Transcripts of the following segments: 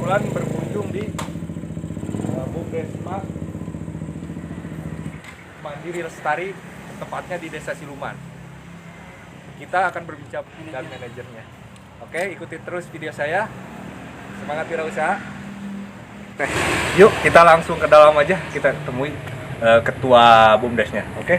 kebetulan berkunjung di Bumdesmat Mandiri Lestari, tepatnya di Desa Siluman. Kita akan berbincang dengan manajernya. Oke, ikuti terus video saya. Semangat wirausaha. Oke, yuk kita langsung ke dalam aja, kita temui ketua Bumdesnya. Oke.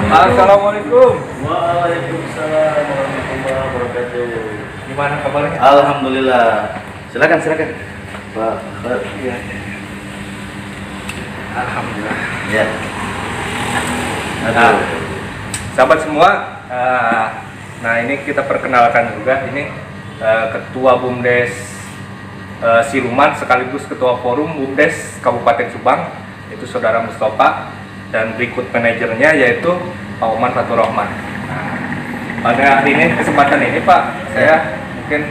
Assalamualaikum. Waalaikumsalam warahmatullahi wabarakatuh. Gimana kabarnya? Alhamdulillah. Silakan Pak. Iya. Alhamdulillah. Ya. Nah, sahabat semua, nah ini kita perkenalkan juga, ini Ketua Bumdes Siluman sekaligus Ketua Forum Bumdes Kabupaten Subang, itu Saudara Mustafa, dan berikut manajernya yaitu Pak Oman Fatur Rahman. Nah, pada hari ini, kesempatan ini Pak, saya mungkin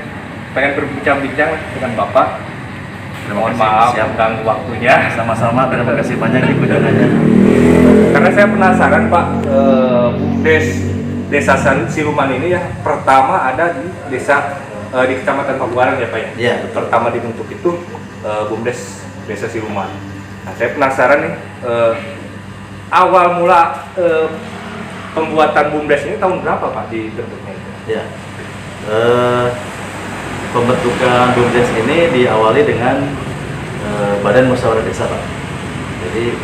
pengen berbincang-bincang dengan Bapak. Mohon maaf tentang waktunya. Sama-sama, terima kasih banyak di kunjungannya. Karena saya penasaran Pak, Bumdes Desa Siluman ini ya pertama ada di desa di Kecamatan Pabuaran ya Pak ya? Iya, betul. Pertama dibentuk itu Bumdes Desa Siluman. Nah, saya penasaran nih, awal mula pembuatan Bumdes ini tahun berapa Pak dibentuknya itu? Ya. Pembentukan Bumdes ini diawali dengan Badan Musyawarah Desa, Pak. Jadi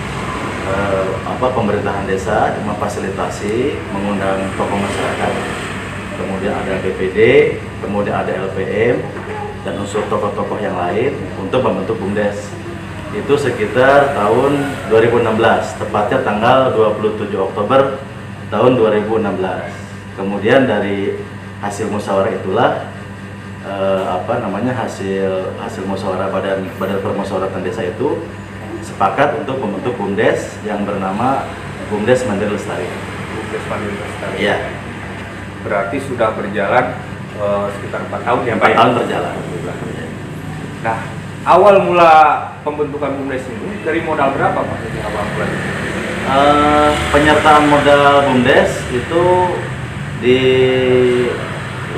pemerintahan desa memfasilitasi, mengundang tokoh masyarakat, kemudian ada BPD, kemudian ada LPM, dan unsur tokoh-tokoh yang lain untuk membentuk Bumdes. Itu sekitar tahun 2016, tepatnya tanggal 27 Oktober tahun 2016. Kemudian dari hasil musyawarah itulah hasil musyawarah badan permusyawaratan desa itu sepakat untuk membentuk Bumdes yang bernama Bumdes Mandiri Lestari. Bumdes Mandiri Lestari. Iya. Berarti sudah berjalan sekitar 4 tahun ya Pak? 4 tahun berjalan. Nah, awal mula pembentukan Bumdes ini dari modal berapa Pak? Dari awal mula? Penyertaan modal Bumdes itu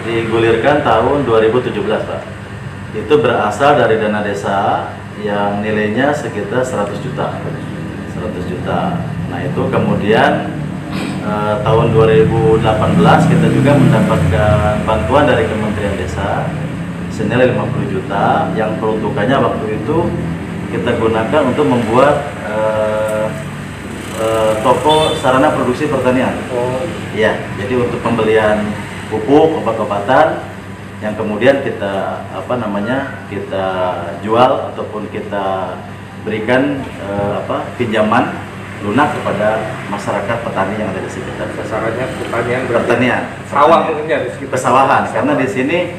digulirkan tahun 2017 Pak. Itu berasal dari dana desa yang nilainya sekitar 100 juta. Nah itu kemudian tahun 2018 kita juga mendapatkan bantuan dari Kementerian Desa senilai 50 juta yang peruntukannya waktu itu kita gunakan untuk membuat toko sarana produksi pertanian. Ya, jadi untuk pembelian pupuk, obat-obatan yang kemudian kita kita jual ataupun kita berikan pinjaman lunak kepada masyarakat petani yang ada di sekitar. Sasarannya pertanian. Sawah mungkin ya di sekitar pesawahan, karena di sini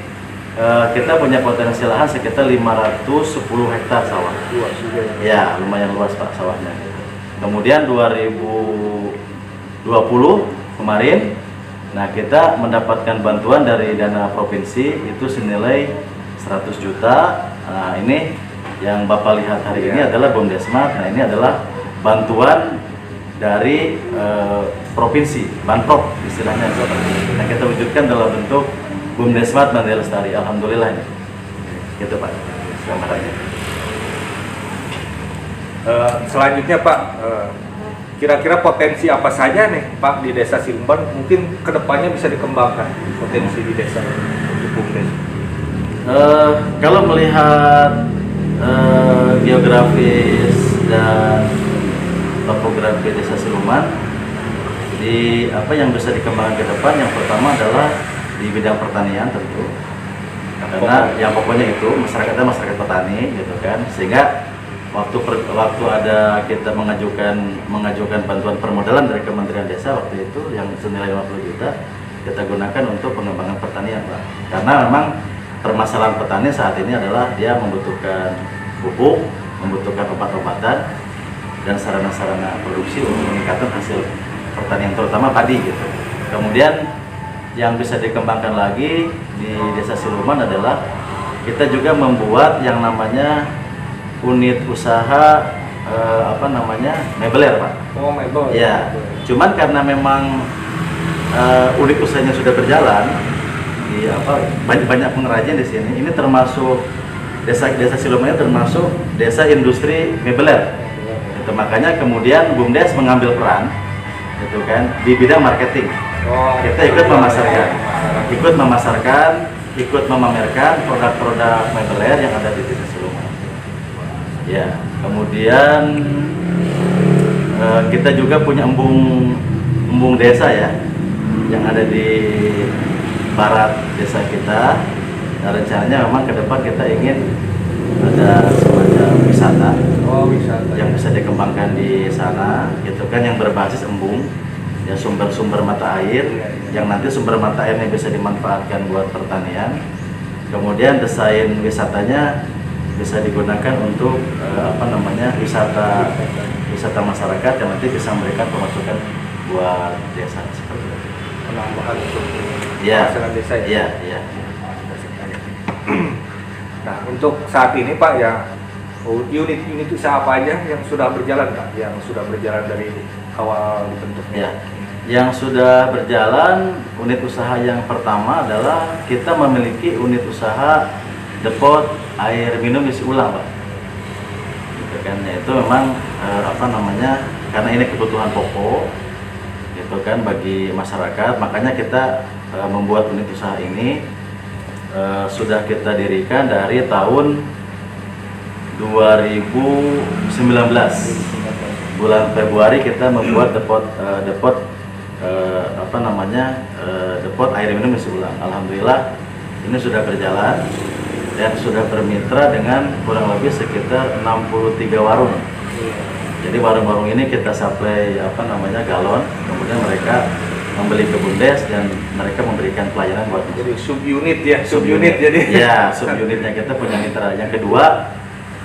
kita punya potensi lahan sekitar 510 hektar sawah. Luas juga ya. Lumayan luas Pak sawahnya. Kemudian 2020 kemarin, nah kita mendapatkan bantuan dari dana provinsi itu senilai 100 juta. Nah ini yang Bapak lihat hari ini adalah Bumdesmat. Nah ini adalah bantuan dari provinsi, banprop istilahnya. Nah kita wujudkan dalam bentuk Bumdesmat Mandiri Lestari. Alhamdulillah ini. Gitu Pak. Selamat datang. Selanjutnya Pak, kira-kira potensi apa saja nih Pak di Desa Siluman mungkin kedepannya bisa dikembangkan potensi di desa untuk Bumdes? Kalau melihat geografis dan topografi Desa Siluman, di apa yang bisa dikembangkan ke depan, yang pertama adalah di bidang pertanian tentu, karena yang pokoknya itu masyarakatnya masyarakat petani gitu kan, sehingga waktu ada kita mengajukan bantuan permodalan dari Kementerian Desa waktu itu yang senilai 50 juta kita gunakan untuk pengembangan pertanian Pak. Karena memang permasalahan petani saat ini adalah dia membutuhkan pupuk, membutuhkan obat-obatan dan sarana-sarana produksi untuk meningkatkan hasil pertanian terutama padi gitu. Kemudian yang bisa dikembangkan lagi di Desa Siluman adalah kita juga membuat yang namanya unit usaha mebeler Pak. Oh, mebel. Ya, cuman karena memang unit usahanya sudah berjalan di banyak pengrajin di sini. Ini termasuk desa Siluman, termasuk desa industri mebeler. Itu makanya kemudian BUMDes mengambil peran, gitu kan, di bidang marketing. Kita ikut memasarkan, ikut memamerkan produk-produk mebeler yang ada di desa Siluman. Ya, kemudian kita juga punya embung desa ya, yang ada di barat desa kita. Nah, rencananya memang ke depan kita ingin ada semacam wisata, yang bisa dikembangkan di sana, gitu kan, yang berbasis embung, ya, sumber-sumber mata air, yang nanti sumber mata airnya bisa dimanfaatkan buat pertanian. Kemudian desain wisatanya bisa digunakan untuk wisata masyarakat yang nanti bisa memberikan pemasukan buat desa seperti itu. Penambahan untuk penghasilan desa ya. Iya. Nah, untuk saat ini Pak, ya, unit usaha apa aja yang sudah berjalan Pak? Yang sudah berjalan dari awal dibentuknya? Ya. Yang sudah berjalan, unit usaha yang pertama adalah kita memiliki unit usaha depot air minum isi ulang, Pak. Gitu kan, itu memang karena ini kebutuhan pokok, gitu kan, bagi masyarakat, makanya kita membuat unit usaha ini. Sudah kita dirikan dari tahun 2019, bulan Februari kita membuat depot air minum isi ulang. Alhamdulillah ini sudah berjalan dan sudah bermitra dengan kurang lebih sekitar 63 warung. Jadi warung-warung ini kita supply galon, kemudian mereka membeli ke BUMDes dan mereka memberikan pelayanan buat. Jadi subunit jadi. Ya, subunitnya kita punya mitra. Yang kedua,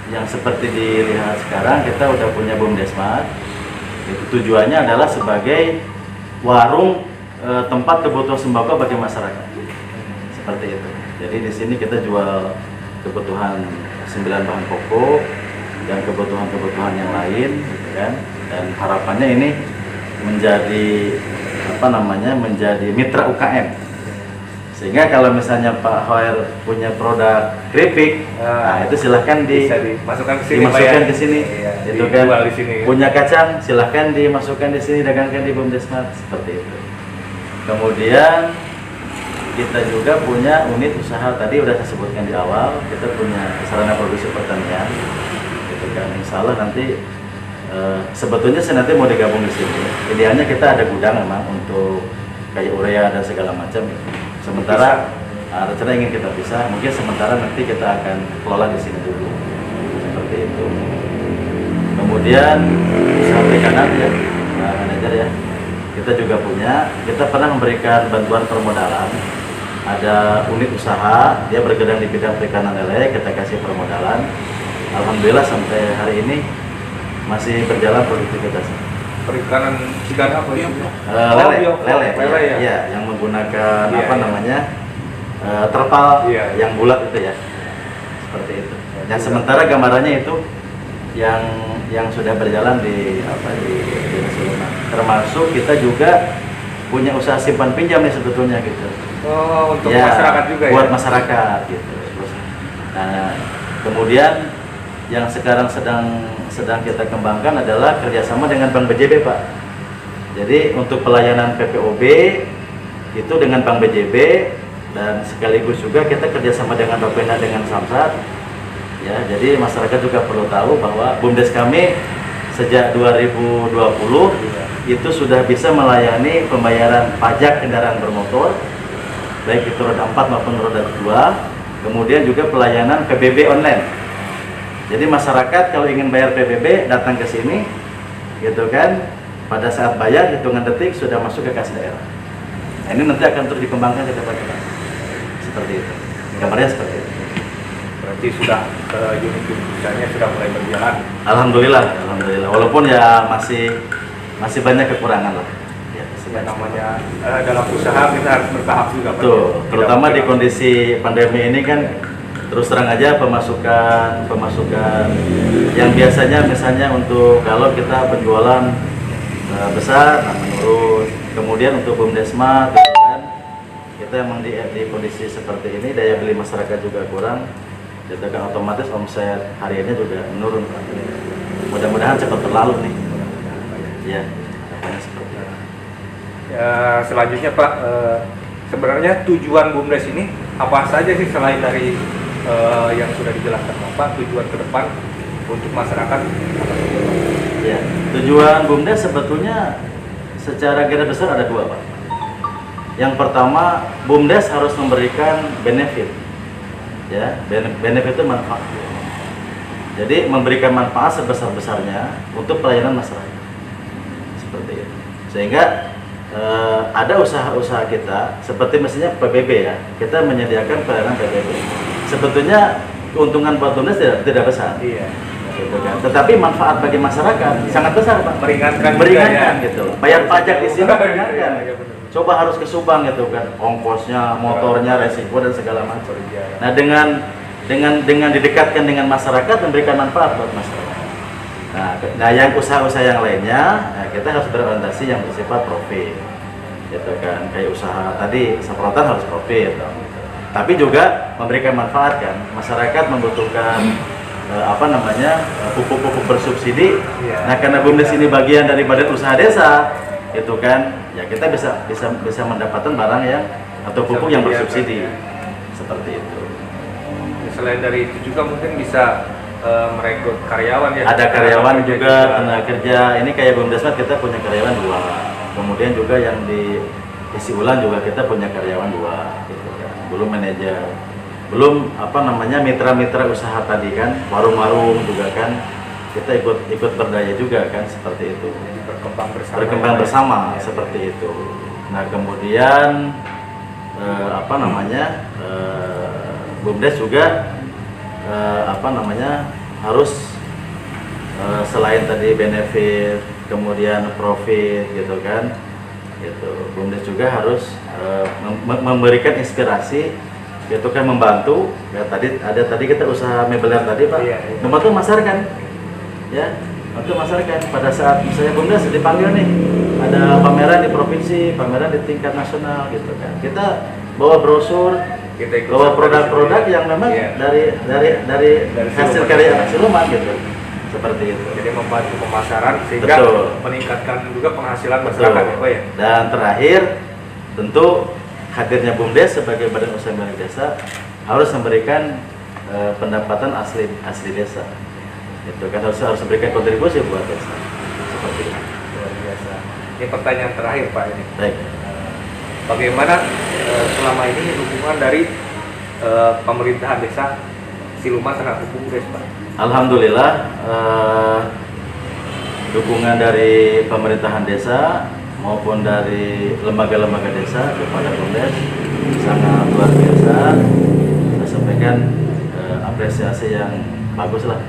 yang seperti dilihat sekarang, kita udah punya BUMDes Mart. Itu tujuannya adalah sebagai warung tempat kebutuhan sembako bagi masyarakat. Seperti itu. Jadi di sini kita jual kebutuhan 9 bahan pokok dan kebutuhan-kebutuhan yang lain, gitu kan. Dan harapannya ini menjadi mitra UKM, sehingga kalau misalnya Pak Hoer punya produk keripik, nah itu silahkan dimasukkan ke sini, iya, itu kan. Di sini. Punya kacang, silahkan dimasukkan di sini, dagangkan di BUMDes Mart, seperti itu. Kemudian kita juga punya unit usaha, tadi udah saya sebutkan di awal, kita punya sarana produksi pertanian, gitu kan. Insya Allah nanti sebetulnya saya nanti mau digabung di sini. Idealnya kita ada gudang memang untuk kayak urea dan segala macam. Sementara rencana ingin kita pisah. Mungkin sementara nanti kita akan kelola di sini dulu. Seperti itu. Kemudian usaha perikanan ya, manajer ya. Kita juga punya. Kita pernah memberikan bantuan permodalan. Ada unit usaha, dia bergerak di bidang perikanan lele. Kita kasih permodalan. Alhamdulillah sampai hari ini masih berjalan produktivitasnya. Perikanan ikan apa ya? Lele ya, yang menggunakan terpal yang bulat itu ya, seperti itu. Yang sementara gambarannya itu yang sudah berjalan di Siluman. Termasuk kita juga punya usaha simpan pinjam nih sebetulnya gitu. Oh, untuk masyarakat juga ya? Buat masyarakat gitu. Nah, kemudian yang sekarang sedang kita kembangkan adalah kerjasama dengan Bank BJB, Pak. Jadi untuk pelayanan PPOB itu dengan Bank BJB, dan sekaligus juga kita kerjasama dengan Bapenda dengan Samsat. Ya, jadi masyarakat juga perlu tahu bahwa BUMDes kami sejak 2020 itu sudah bisa melayani pembayaran pajak kendaraan bermotor, baik itu roda 4 maupun roda 2, kemudian juga pelayanan PBB online. Jadi masyarakat kalau ingin bayar PBB datang ke sini, gitu kan, pada saat bayar hitungan detik sudah masuk ke kas daerah. Nah, ini nanti akan terus dikembangkan ke depan-depan. Seperti itu. Gambarnya seperti itu. Berarti sudah unit usahanya sudah mulai berjalan. Alhamdulillah. Walaupun ya masih banyak kekurangan lah. Ya, namanya dalam usaha kita harus bertahap juga. Betul. Terutama di kondisi pandemi ini kan. Terus terang aja pemasukan yang biasanya misalnya untuk kalau kita penjualan besar menurun, Kemudian untuk BUMDesma gitu kan, kita emang di kondisi seperti ini, daya beli masyarakat juga kurang, gitu kan, otomatis omset hariannya juga menurun Pak. Mudah-mudahan cepat berlalu nih. Ya, harapannya seperti itu. Ya, selanjutnya Pak, sebenarnya tujuan BUMDes ini apa saja sih selain dari yang sudah dijelaskan Bapak, tujuan ke depan untuk masyarakat? Ya, tujuan BUMDes sebetulnya secara garis besar ada dua Pak. Yang pertama, BUMDes harus memberikan benefit, ya, benefit itu manfaat. Jadi memberikan manfaat sebesar-besarnya untuk pelayanan masyarakat, seperti itu. Sehingga ada usaha-usaha kita, seperti misalnya PBB ya, kita menyediakan pelayanan PBB. Sebetulnya keuntungan buat BUMDes tidak besar. Iya. Gitu kan. Tetapi manfaat bagi masyarakat sangat besar Pak. Meringankan Meringankan juga, ya. gitu. Bayar pajak di sini meringankan. Iya, benar. Coba harus ke Subang gitu kan, ongkosnya, motornya, resiko dan segala macam. Nah, dengan didekatkan dengan masyarakat, memberikan manfaat buat masyarakat. Nah, yang usaha-usaha yang lainnya, nah, kita harus berorientasi yang bersifat profit, gitu kan. Kayak usaha tadi, semprotan harus profit, gitu. Tapi juga memberikan manfaat kan. Masyarakat membutuhkan pupuk-pupuk bersubsidi. Iya. Nah, karena BUMDes ini bagian dari badan usaha desa, itu kan, ya kita bisa mendapatkan barang yang atau pupuk yang bersubsidi, seperti itu. Selain dari itu juga mungkin bisa merekrut karyawan ya. Ada karyawan juga, tenaga kerja. Ini kayak BUMDesma kita punya karyawan 2. Kemudian juga yang diisi ulang juga kita punya karyawan 2, gitu kan. Belum manajer. Belum mitra-mitra usaha tadi kan, warung-warung juga kan, kita ikut berdaya juga kan, seperti itu. Jadi berkembang bersama ya, seperti itu. Nah, kemudian BUMDes juga harus selain tadi benefit, kemudian profit gitu kan, gitu. BUMDes juga harus memberikan inspirasi, gitu kan, membantu ya. Tadi kita usaha mebeler tadi Pak, iya. membantu masyarakat ya, membantu masyarakat. Pada saat misalnya BUMDes dipanggil nih, ada pameran di provinsi, pameran di tingkat nasional gitu kan, kita bawa brosur, kita ikut bawa produk-produk yang memang iya. dari hasil Siluman. karya anak siluman gitu, seperti itu. Jadi membantu pemasaran sehingga Betul. meningkatkan juga penghasilan masyarakat ya Pak ya. Dan terakhir, tentu hadirnya BUMDes sebagai badan usaha milik desa harus memberikan pendapatan asli desa. Itu kan harus memberikan kontribusi buat desa. Seperti itu. Luar biasa. Ini pertanyaan terakhir Pak ini. Baik. Bagaimana selama ini dukungan dari pemerintahan desa Siluman terhadap BUMDes Pak? Alhamdulillah, dukungan dari pemerintahan desa maupun dari lembaga-lembaga desa kepada BUMDes sangat luar biasa. Saya sampaikan apresiasi yang bagus lah.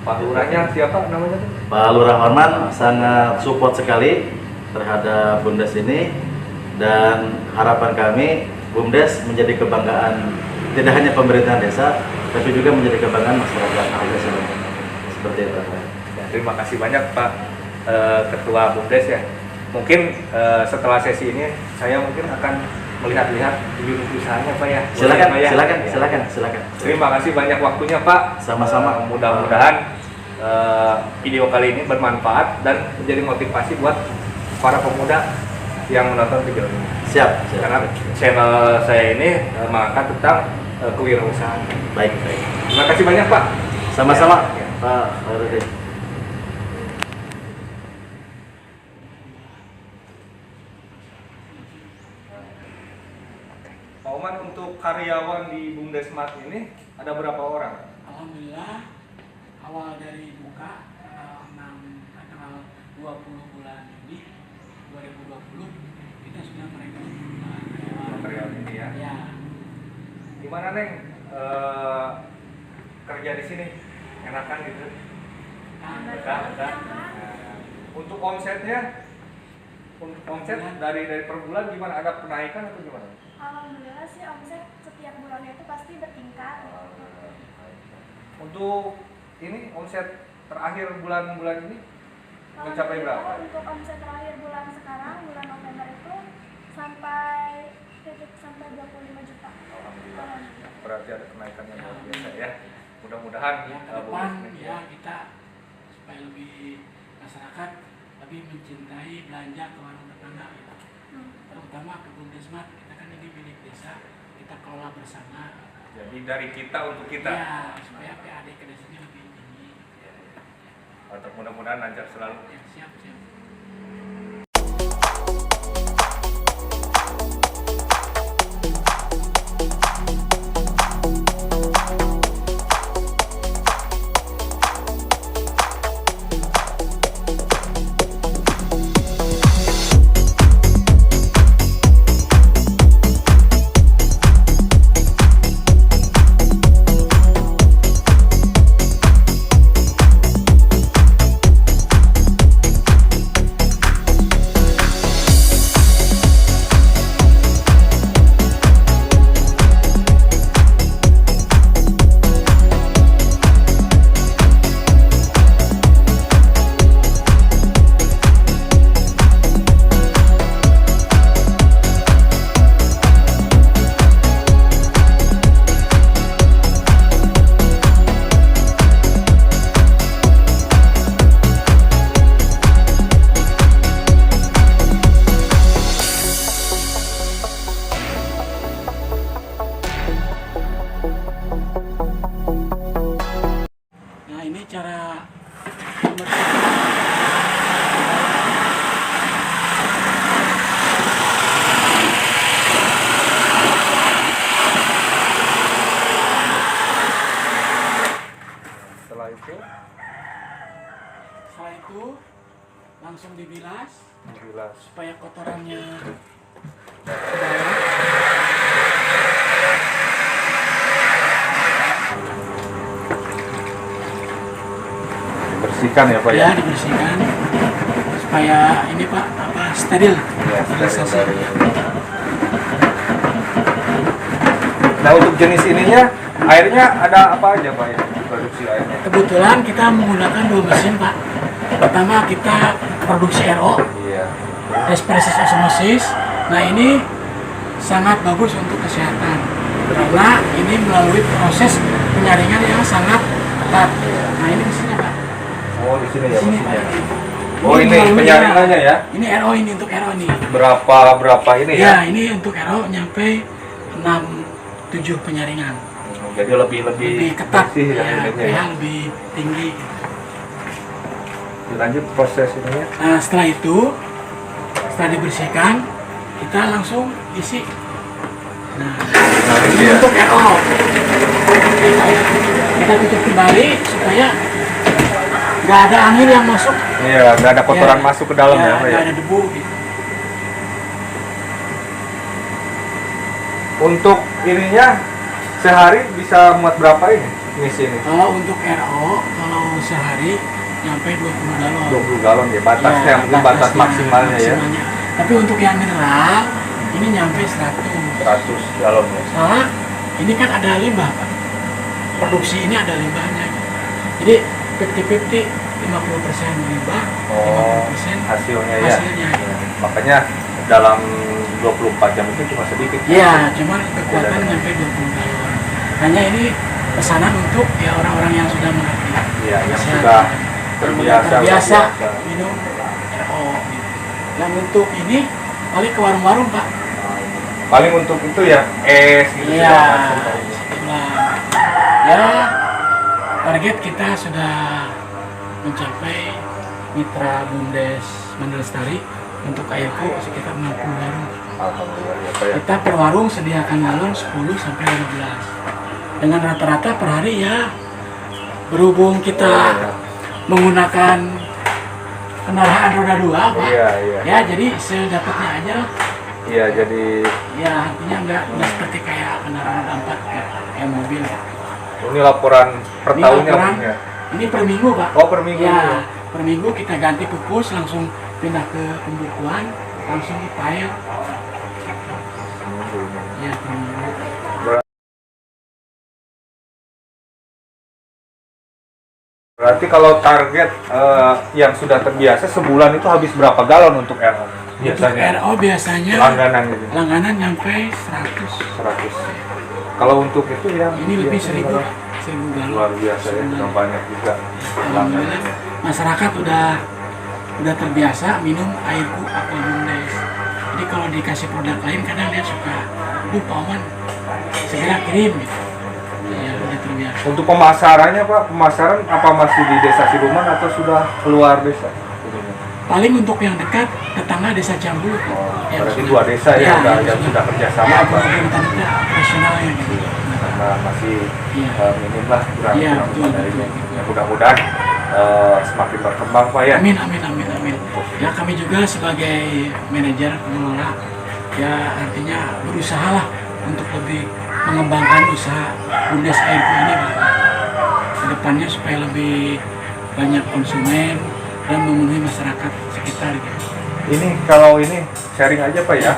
Pak Lurahnya siapa namanya? Pak Lurah Horman sangat support sekali terhadap BUMDes ini, dan harapan kami BUMDes menjadi kebanggaan tidak hanya pemerintahan desa, tapi juga menjadi kebanggaan masyarakat desa. Seperti itu. Ya, terima kasih banyak Pak Ketua BUMDes ya. Mungkin setelah sesi ini saya mungkin akan melihat-lihat unit usahanya Pak ya. Silakan, Boleh, Pak, ya? silakan. Terima kasih banyak waktunya Pak. Sama-sama. Mudah-mudahan video kali ini bermanfaat dan menjadi motivasi buat para pemuda yang menonton video ini. Siap. Karena channel saya ini mengangkat tentang kewirausahaan. Baik. Terima kasih banyak Pak. Sama-sama, Ya. Pak Rudi. Pak Oman, untuk karyawan di BUMDesmat ini ada berapa orang? Alhamdulillah, awal dari buka tanggal 20 bulan Juni 2020 kita sudah merekrut Karyawan ini ya. Ya, Gimana Neng? Kerja di sini enakan gitu? Betah. Nah, untuk omsetnya, dari per bulan gimana? Ada kenaikan atau gimana? Alhamdulillah sih omset setiap bulannya itu pasti bertingkat. Untuk ini omset terakhir bulan-bulan ini mencapai berapa? Untuk omset terakhir bulan sekarang, bulan November itu 25 juta. Alhamdulillah. Berarti ada kenaikan yang luar biasa ya. Mudah-mudahan Ya ke Bumdes depan ini ya kita supaya lebih masyarakat lebih mencintai belanja ke warung tetangga gitu. Terutama ke Bumdes Mart, kita kan ini milik desa, kita kelola bersama. jadi dari kita untuk kita. Ya, supaya PAD ke desanya lebih tinggi. Untuk mudah-mudahan lancar selalu. Ya, siap. Nah, ini cara Setelah itu setelah itu langsung dibilas dibilas. supaya kotorannya Dibersihkan ya Pak ya dibersihkan supaya ini Pak steril. Ya, Sterilisasi. Nah untuk jenis ininya airnya ada apa aja Pak ya? Produksi airnya. Kebetulan kita menggunakan 2 mesin Pak. Pertama kita produksi RO, Iya. Respiresis Osmosis. Nah ini sangat bagus untuk kesehatan karena ini melalui proses penyaringan yang sangat ketat. Nah ini mesinnya Pak. Oh di sini Di ya sini mesinnya. Pak. Oh ini melalui penyaringannya ya? Ini RO, ini untuk RO nih. Berapa ini Ya ya? ini untuk RO nyampe 6-7 penyaringan. Jadi lebih Lebih ketat, bersih ya, ininya pH ya. lebih tinggi. Gitu. Lanjut proses ininya. Nah setelah itu, setelah dibersihkan, kita langsung isi. Nah, ini ya. untuk RO. Kita tutup kembali supaya nggak ada angin yang masuk. Iya, nggak ada kotoran Ya, masuk ke dalam ya Pak ya. nggak ada debu gitu. Untuk ininya sehari bisa muat berapa ini ngisi ini? Kalau untuk RO, kalau sehari nyampe 20 galon. 20 galon ya, batasnya Ya, mungkin batas batasnya, maksimalnya ya. Tapi untuk yang mineral, ini nyampe 100. 100 galon ya. Soalnya ini kan ada limbah Pak. Produksi ini ada limbahnya. Jadi 50-50, 50% limbah, Oh, 50% hasilnya ya. hasilnya. Makanya dalam 24 jam itu cuma sedikit. Iya, cuman kekuatan nyampe 20 galon. Hanya ini pesanan untuk ya orang-orang yang sudah mengerti. Iya, yang Kesehatan. sudah terbiasa terbiasa minum RO. Gitu. Yang untuk ini paling ke warung-warung Pak. Paling untuk itu ya es gitu Iya, segala macam. itulah. Ya, target kita sudah mencapai mitra Bumdes Mandalestari untuk airku sekitar 60 warung. Alhamdulillah ya Pak ya. Kita per warung sediakan galon 10 sampai 15. Dengan rata-rata per hari ya, berhubung kita Oh, iya. menggunakan kendaraan roda 2 Pak. Iya, iya. Ya, jadi sedapatnya aja. Iya, jadi Ya, artinya nggak seperti kayak kendaraan roda 4 kayak mobil. ini laporan per Ini tahunnya laporan, Bung, ya? ini per minggu Pak. Oh, per minggu. Ya, per minggu kita ganti kukus, langsung pindah ke pembukuan, langsung dipile. Ya, per minggu. Berarti kalau target yang sudah terbiasa sebulan itu habis berapa galon untuk RO? biasanya? RO biasanya Langganan gitu. langganan nyampe 100. 100. Kalau untuk itu yang Ini lebih biasanya 1000 berapa? 1000 galon. Luar biasa ya, Sebenarnya. udah banyak juga Alhamdulillah langganannya. masyarakat udah terbiasa minum air aqua bumdes. Jadi kalau dikasih produk lain kadang dia suka, Pak Oman segera kirim gitu. Ya udah terbiasa. Untuk pemasarannya Pak, pemasaran apa masih di Desa Siluman atau sudah keluar desa? Paling untuk yang dekat tetangga desa Cambulu. Oh, Yang berarti sudah- dua desa ya, yang sudah kerjasama ya, Pak. pemerintahan kita operasionalnya gitu. Karena masih Iya. minim lah kurang Iya, kurang betul, dari betul, ini. betul. Ya, mudah-mudahan semakin berkembang Pak ya. Amin, amin, amin, amin. Ya kami juga sebagai manajer pengelola, ya artinya berusaha lah untuk lebih mengembangkan usaha Bumdes Airco ini Pak. Kedepannya supaya lebih banyak konsumen dan memenuhi masyarakat sekitar gitu. Ini kalau ini sharing aja Pak ya.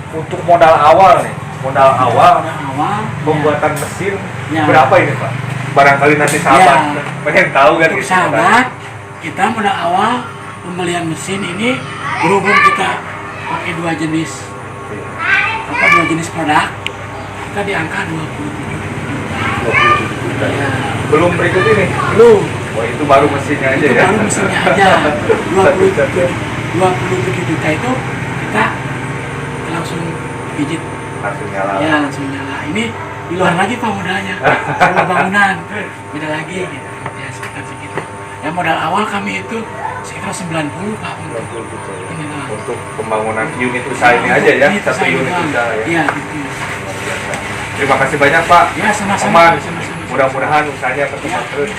Untuk modal awal nih, modal awal Pada awal, pembuatan mesin Ya. berapa ini Pak? Barangkali nanti sahabat Ya. pengen tahu kan untuk gitu. sahabat, kita modal awal pembelian mesin ini berhubung kita pakai dua jenis produk, kita di angka 27. 27 juta. Ya, Belum berikut ini. belum. Wah itu baru mesinnya aja Itu ya. baru mesinnya aja 27 juta itu kita langsung pijit Langsung nyala. ya langsung nyala. Ini di luar lagi Pak modalnya sama bangunan beda lagi gitu. Ya sekitar segitu ya. Modal awal kami itu sekitar 90 Pak untuk 20 juta ya. ini lah. Untuk pembangunan unit usaha ini aja ya, Unit satu usaha unit doang. usaha ya. Iya gitu. Terima kasih banyak Pak. Ya sama-sama. Oman, Sama-sama. mudah-mudahan usahanya berkembang terus.